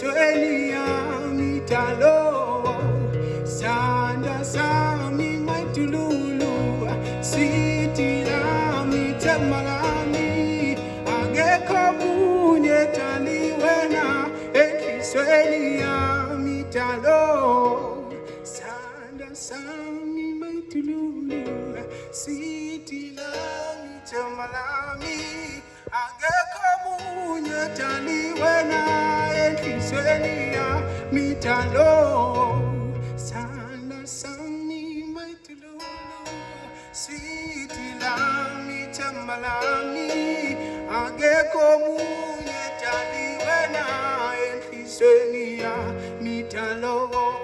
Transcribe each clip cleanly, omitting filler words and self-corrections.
enhlizweni yami talo sanda sami maitululu sithi lami themba lami akekho munye tali wena enhlizweni yami talo sanda sami maitululu sithi lami themba lami akekho munye tali wena enhlizweni yami talo sanda sami maitululu sithi lami themba lami akekho munye tali wena enhlizweni yami talo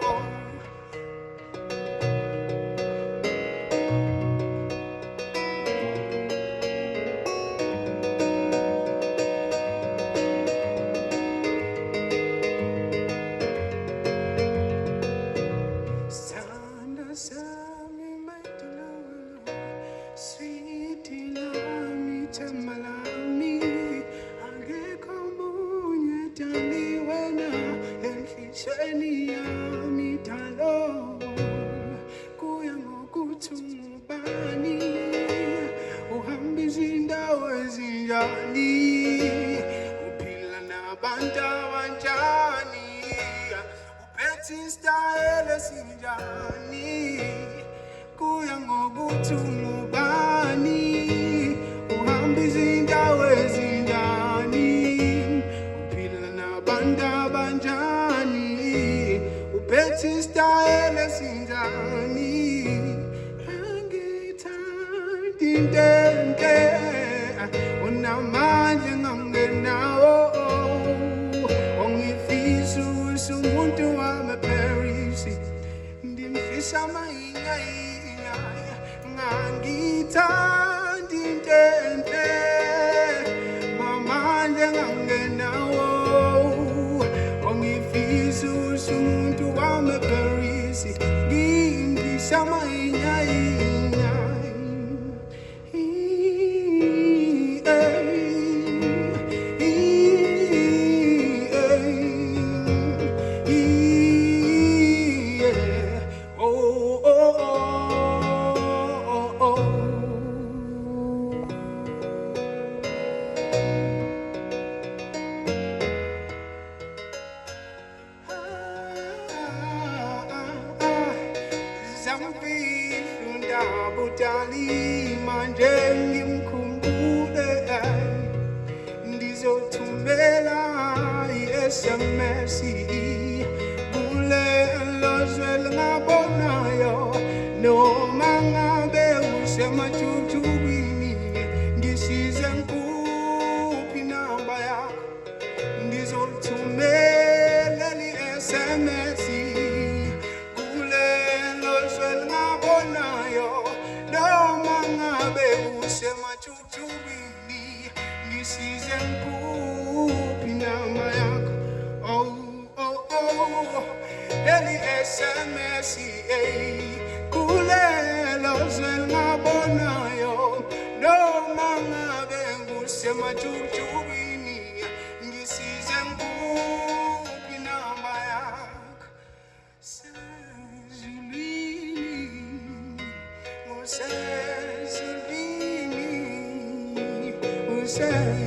uphila nabantu abanjani uphethe isitayela esinjani kuya ngokuthi ungubani uhamba izindawo ezinjani uphila nabantu abanjani uphethe isitayela esinjani angithandi intente unamandla ngangenawo ongifisa umuntu wamaParisi ndimfisa amahinya ngangithanda intente mamandla ngangenawo ongifisa umuntu wamaParisi ngimfisa amahinya Butali manje ngimkhumbule ndizothumela i-SMS kule lozwe lingabonayo noma ngabe usemathuthukini ngisize ngikuphi inamba yakho ndizothumela i-SMS kule lozwe lingabonayo noma ngabe usemathuthukini ngisize ngikuphi inamba yakho leli SMS kule lozwe lingabonayo noma ngabe usemathuthukini ngisize ngikuphi inamba yakho Say